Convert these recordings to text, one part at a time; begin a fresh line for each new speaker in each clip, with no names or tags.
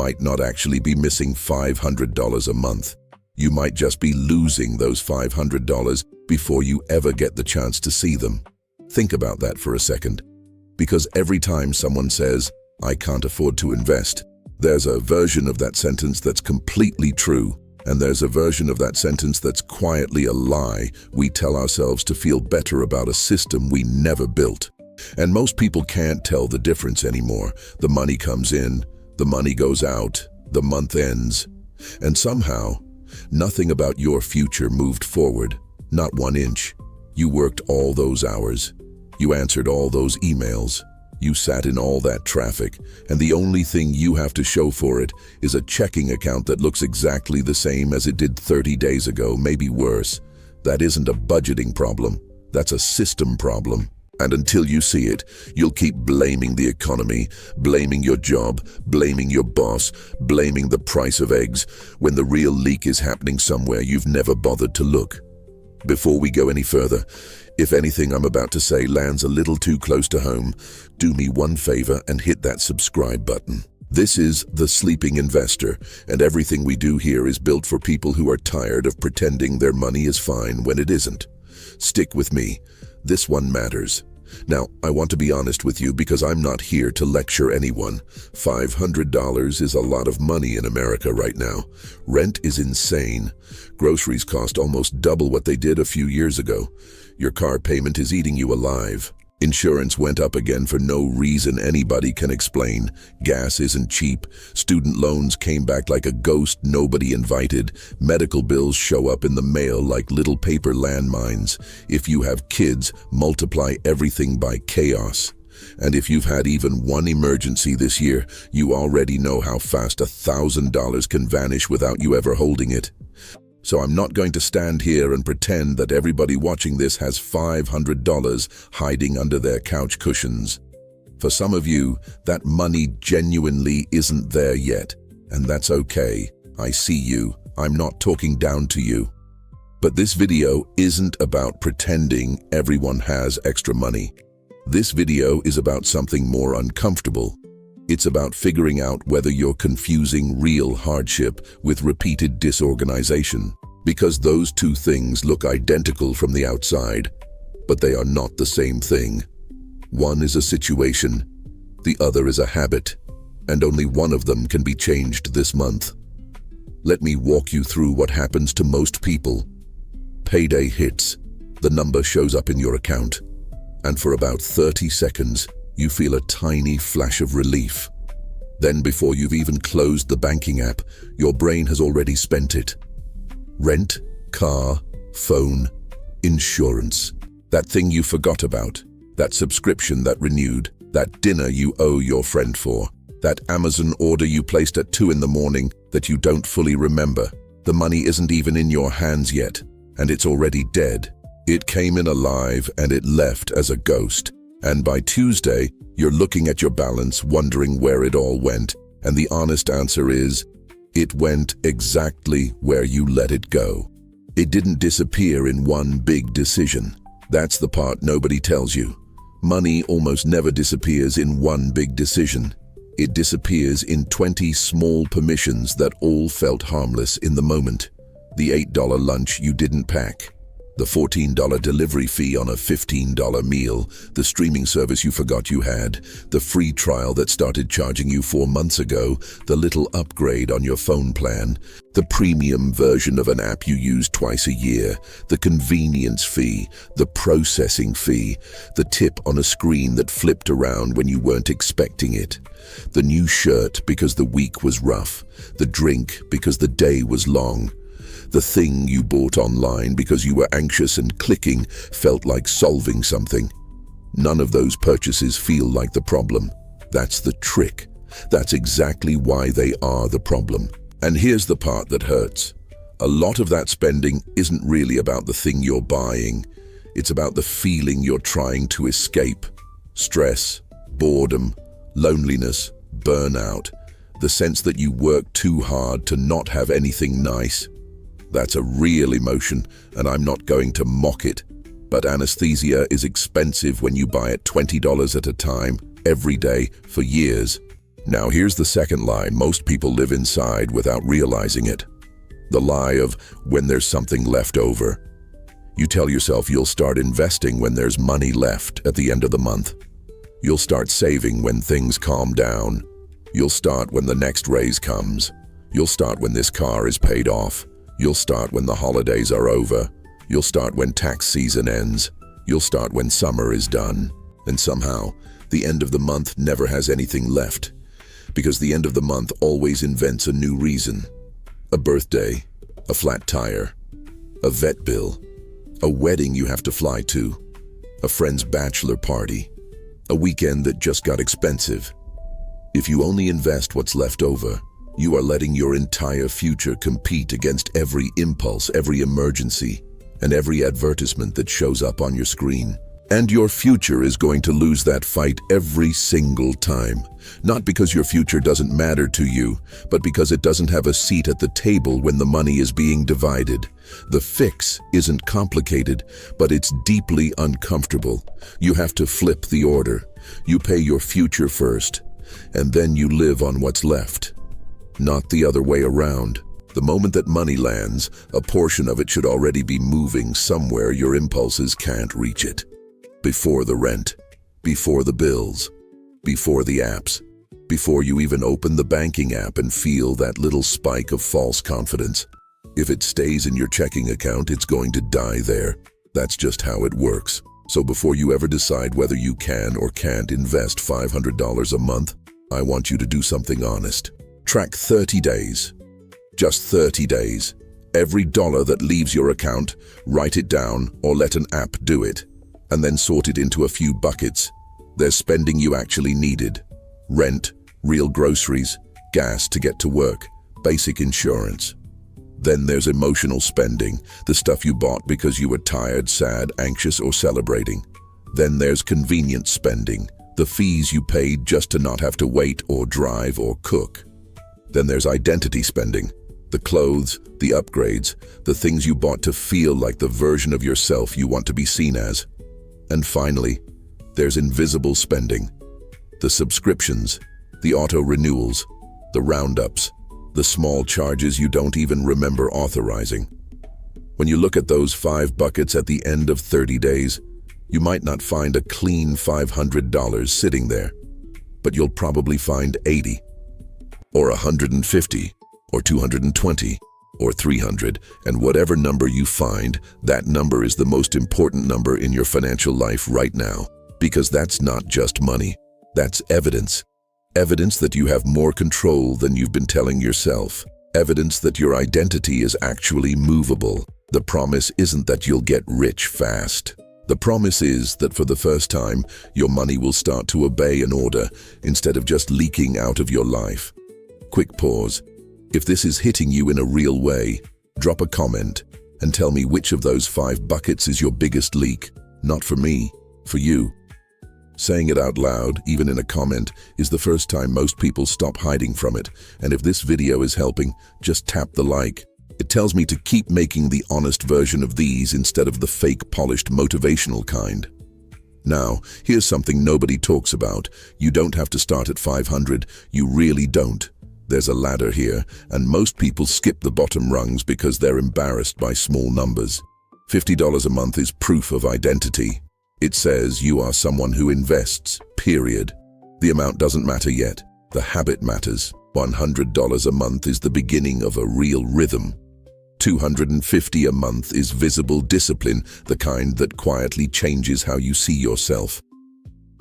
might not actually be missing $500 a month. You might just be losing those $500 before you ever get the chance to see them. Think about that for a second. Because every time someone says, "I can't afford to invest," there's a version of that sentence that's completely true, and there's a version of that sentence that's quietly a lie we tell ourselves to feel better about a system we never built. And most people can't tell the difference anymore. The money comes in, the money goes out, the month ends, and somehow, nothing about your future moved forward, not 1 inch. You worked all those hours. You answered all those emails. You sat in all that traffic, and the only thing you have to show for it is a checking account that looks exactly the same as it did 30 days ago, maybe worse. That isn't a budgeting problem. That's a system problem. And until you see it, you'll keep blaming the economy, blaming your job, blaming your boss, blaming the price of eggs, when the real leak is happening somewhere you've never bothered to look. Before we go any further, if anything I'm about to say lands a little too close to home, do me one favor and hit that subscribe button. This is The Sleeping Investor, and everything we do here is built for people who are tired of pretending their money is fine when it isn't. Stick with me. This one matters. Now, I want to be honest with you because I'm not here to lecture anyone. $500 is a lot of money in America right now. Rent is insane. Groceries cost almost double what they did a few years ago. Your car payment is eating you alive. Insurance went up again for no reason anybody can explain. Gas isn't cheap. Student loans came back like a ghost nobody invited. Medical bills show up in the mail like little paper landmines. If you have kids, multiply everything by chaos. And if you've had even one emergency this year, you already know how fast $1,000 can vanish without you ever holding it. So I'm not going to stand here and pretend that everybody watching this has $500 hiding under their couch cushions. For some of you, that money genuinely isn't there yet, and that's okay. I see you. I'm not talking down to you. But this video isn't about pretending everyone has extra money. This video is about something more uncomfortable. It's about figuring out whether you're confusing real hardship with repeated disorganization, because those two things look identical from the outside, but they are not the same thing. One is a situation, the other is a habit, and only one of them can be changed this month. Let me walk you through what happens to most people. Payday hits, the number shows up in your account, and for about 30 seconds, you feel a tiny flash of relief. Then before you've even closed the banking app, your brain has already spent it. Rent, car, phone, insurance. That thing you forgot about. That subscription that renewed. That dinner you owe your friend for. That Amazon order you placed at 2 in the morning that you don't fully remember. The money isn't even in your hands yet, and it's already dead. It came in alive and it left as a ghost. And by Tuesday, you're looking at your balance, wondering where it all went. And the honest answer is, it went exactly where you let it go. It didn't disappear in one big decision. That's the part nobody tells you. Money almost never disappears in one big decision. It disappears in 20 small permissions that all felt harmless in the moment. The $8 lunch you didn't pack. The $14 delivery fee on a $15 meal, the streaming service you forgot you had, the free trial that started charging you 4 months ago, the little upgrade on your phone plan, the premium version of an app you use twice a year, the convenience fee, the processing fee, the tip on a screen that flipped around when you weren't expecting it, the new shirt because the week was rough, the drink because the day was long, the thing you bought online because you were anxious and clicking felt like solving something. None of those purchases feel like the problem. That's the trick. That's exactly why they are the problem. And here's the part that hurts. A lot of that spending isn't really about the thing you're buying. It's about the feeling you're trying to escape. Stress, boredom, loneliness, burnout, the sense that you work too hard to not have anything nice. That's a real emotion, and I'm not going to mock it. But anesthesia is expensive when you buy it $20 at a time, every day, for years. Now here's the second lie most people live inside without realizing it. The lie of when there's something left over. You tell yourself you'll start investing when there's money left at the end of the month. You'll start saving when things calm down. You'll start when the next raise comes. You'll start when this car is paid off. You'll start when the holidays are over. You'll start when tax season ends. You'll start when summer is done. And somehow, the end of the month never has anything left. Because the end of the month always invents a new reason. A birthday, a flat tire, a vet bill, a wedding you have to fly to, a friend's bachelor party, a weekend that just got expensive. If you only invest what's left over, you are letting your entire future compete against every impulse, every emergency, and every advertisement that shows up on your screen. And your future is going to lose that fight every single time. Not because your future doesn't matter to you, but because it doesn't have a seat at the table when the money is being divided. The fix isn't complicated, but it's deeply uncomfortable. You have to flip the order. You pay your future first, and then you live on what's left. Not the other way around. The moment that money lands, a portion of it should already be moving somewhere your impulses can't reach it. Before the rent, before the bills, before the apps, before you even open the banking app and feel that little spike of false confidence. If it stays in your checking account, it's going to die there. That's just how it works. So before you ever decide whether you can or can't invest $500 a month, I want you to do something honest. Track 30 days. Just 30 days. Every dollar that leaves your account, write it down or let an app do it. And then sort it into a few buckets. There's spending you actually needed. Rent, real groceries, gas to get to work, basic insurance. Then there's emotional spending, the stuff you bought because you were tired, sad, anxious, or celebrating. Then there's convenience spending, the fees you paid just to not have to wait or drive or cook. Then there's identity spending, the clothes, the upgrades, the things you bought to feel like the version of yourself you want to be seen as. And finally, there's invisible spending. The subscriptions, the auto-renewals, the roundups, the small charges you don't even remember authorizing. When you look at those 5 buckets at the end of 30 days, you might not find a clean $500 sitting there, but you'll probably find 80, or 150, or 220, or 300, and whatever number you find, that number is the most important number in your financial life right now. Because that's not just money. That's evidence. Evidence that you have more control than you've been telling yourself. Evidence that your identity is actually movable. The promise isn't that you'll get rich fast. The promise is that for the first time, your money will start to obey an order instead of just leaking out of your life. Quick pause. If this is hitting you in a real way, drop a comment and tell me which of those 5 buckets is your biggest leak. Not for me, for you. Saying it out loud, even in a comment, is the first time most people stop hiding from it. And if this video is helping, just tap the like. It tells me to keep making the honest version of these instead of the fake polished motivational kind. Now, here's something nobody talks about. You don't have to start at 500. You really don't. There's a ladder here, and most people skip the bottom rungs because they're embarrassed by small numbers. $50 a month is proof of identity. It says you are someone who invests, period. The amount doesn't matter yet. The habit matters. $100 a month is the beginning of a real rhythm. $250 a month is visible discipline, the kind that quietly changes how you see yourself.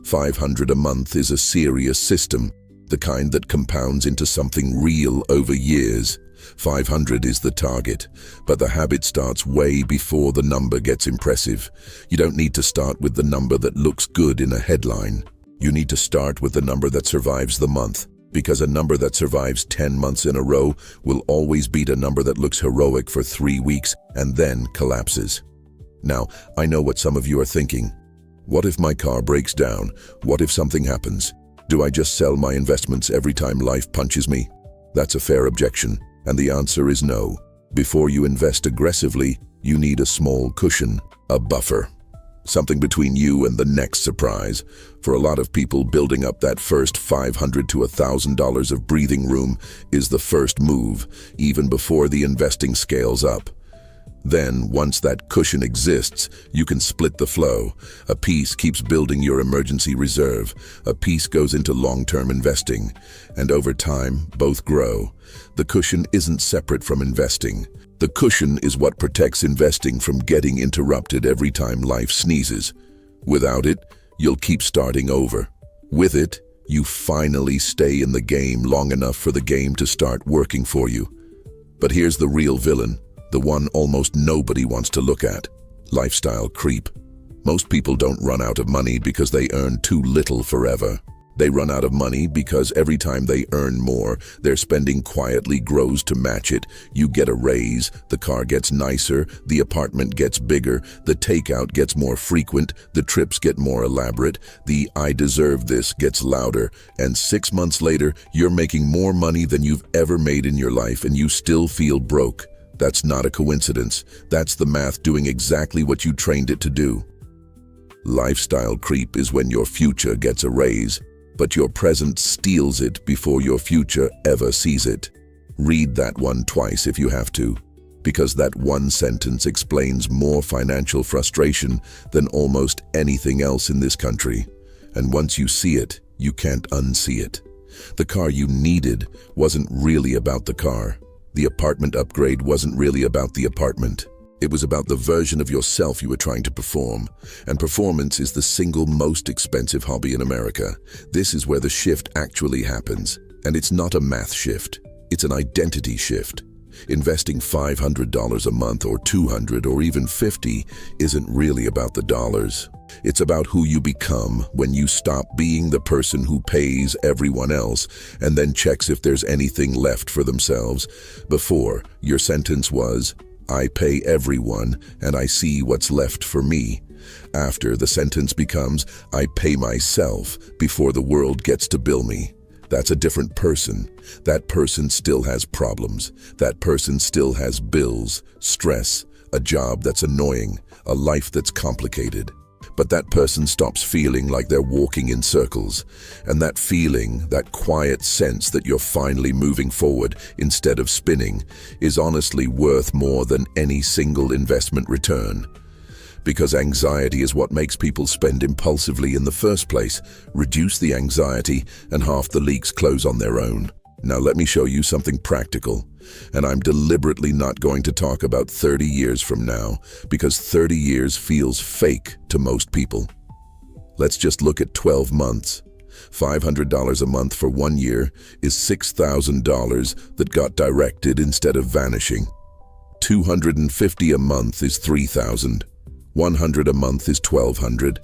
$500 a month is a serious system, the kind that compounds into something real over years. 500 is the target, but the habit starts way before the number gets impressive. You don't need to start with the number that looks good in a headline. You need to start with the number that survives the month, because a number that survives 10 months in a row will always beat a number that looks heroic for 3 weeks and then collapses. Now, I know what some of you are thinking. What if my car breaks down? What if something happens? Do I just sell my investments every time life punches me? That's a fair objection, and the answer is no. Before you invest aggressively, you need a small cushion, a buffer. something between you and the next surprise. For a lot of people, building up that first $500 to $1,000 of breathing room is the first move, even before the investing scales up. Then, once that cushion exists, you can split the flow. A piece keeps building your emergency reserve. A piece goes into long-term investing. And over time, both grow. The cushion isn't separate from investing. The cushion is what protects investing from getting interrupted every time life sneezes. Without it, you'll keep starting over. With it, you finally stay in the game long enough for the game to start working for you. But here's the real villain. The one almost nobody wants to look at: lifestyle creep. Most people don't run out of money because they earn too little forever. They run out of money because every time they earn more, their spending quietly grows to match it. You get a raise, the car gets nicer, the apartment gets bigger, the takeout gets more frequent, the trips get more elaborate, the "I deserve this" gets louder, and 6 months later, you're making more money than you've ever made in your life and you still feel broke. That's not a coincidence. That's the math doing exactly what you trained it to do. Lifestyle creep is when your future gets a raise, but your present steals it before your future ever sees it. Read that one twice if you have to, because that one sentence explains more financial frustration than almost anything else in this country. And once you see it, you can't unsee it. The car you needed wasn't really about the car. The apartment upgrade wasn't really about the apartment. It was about the version of yourself you were trying to perform. And performance is the single most expensive hobby in America. This is where the shift actually happens. And it's not a math shift. It's an identity shift. Investing $500 a month or $200 or even $50 isn't really about the dollars. It's about who you become when you stop being the person who pays everyone else and then checks if there's anything left for themselves. Before, your sentence was, "I pay everyone and I see what's left for me." After, the sentence becomes, "I pay myself before the world gets to bill me." That's a different person. That person still has problems. That person still has bills, stress, a job that's annoying, a life that's complicated. But that person stops feeling like they're walking in circles. And that feeling, that quiet sense that you're finally moving forward instead of spinning, is honestly worth more than any single investment return. Because anxiety is what makes people spend impulsively in the first place. Reduce the anxiety and half the leaks close on their own. Now let me show you something practical. And I'm deliberately not going to talk about 30 years from now, because 30 years feels fake to most people. Let's just look at 12 months. $500 a month for 1 year is $6,000 that got directed instead of vanishing. $250 a month is $3,000. $100 a month is $1,200.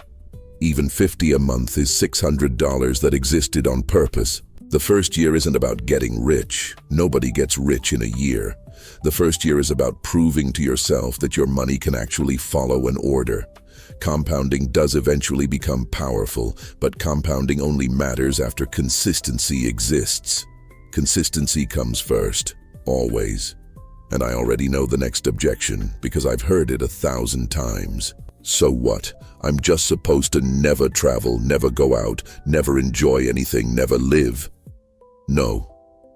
Even $50 a month is $600 that existed on purpose. The first year isn't about getting rich. Nobody gets rich in a year. The first year is about proving to yourself that your money can actually follow an order. Compounding does eventually become powerful, but compounding only matters after consistency exists. Consistency comes first, always. And I already know the next objection, because I've heard it 1,000 times. So what? I'm just supposed to never travel, never go out, never enjoy anything, never live. No,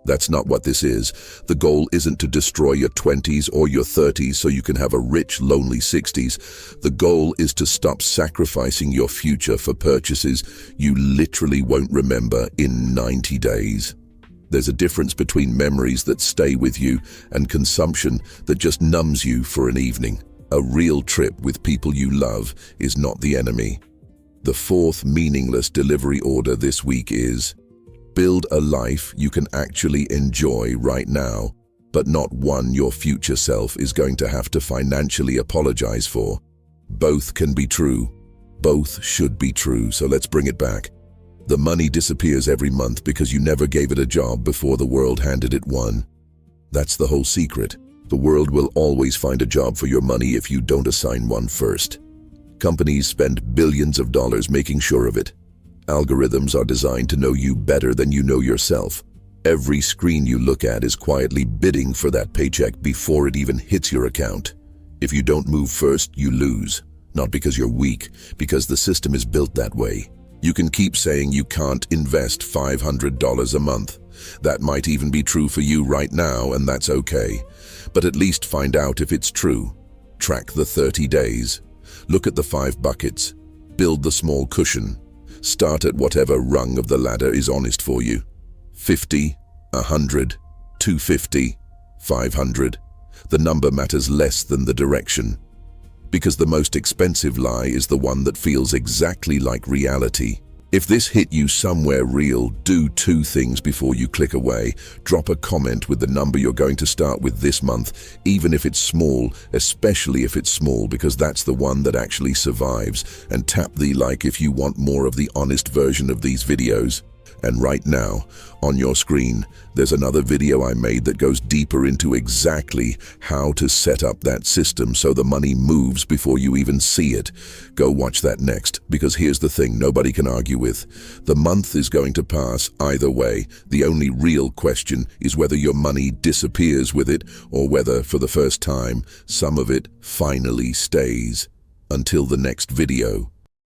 that's not what this is. The goal isn't to destroy your 20s or your 30s so you can have a rich, lonely 60s. The goal is to stop sacrificing your future for purchases you literally won't remember in 90 days. There's a difference between memories that stay with you and consumption that just numbs you for an evening. A real trip with people you love is not the enemy. The fourth meaningless delivery order this week is: build a life you can actually enjoy right now, but not one your future self is going to have to financially apologize for. Both can be true. Both should be true, so let's bring it back. The money disappears every month because you never gave it a job before the world handed it one. That's the whole secret. The world will always find a job for your money if you don't assign one first. Companies spend billions of dollars making sure of it. Algorithms are designed to know you better than you know yourself. Every screen you look at is quietly bidding for that paycheck before it even hits your account. If you don't move first, you lose. Not because you're weak, because the system is built that way. You can keep saying you can't invest $500 a month. That might even be true for you right now, and that's okay. But at least find out if it's true. Track the 30 days. Look at the 5 buckets. Build the small cushion. Start at whatever rung of the ladder is honest for you. 50, 100, 250, 500. The number matters less than the direction. Because the most expensive lie is the one that feels exactly like reality. If this hit you somewhere real, do 2 things before you click away. Drop a comment with the number you're going to start with this month, even if it's small, especially if it's small, because that's the one that actually survives. And tap the like if you want more of the honest version of these videos. And right now, on your screen, there's another video I made that goes deeper into exactly how to set up that system so the money moves before you even see it. Go watch that next, because here's the thing nobody can argue with. The month is going to pass either way. The only real question is whether your money disappears with it or whether, for the first time, some of it finally stays. Until the next video.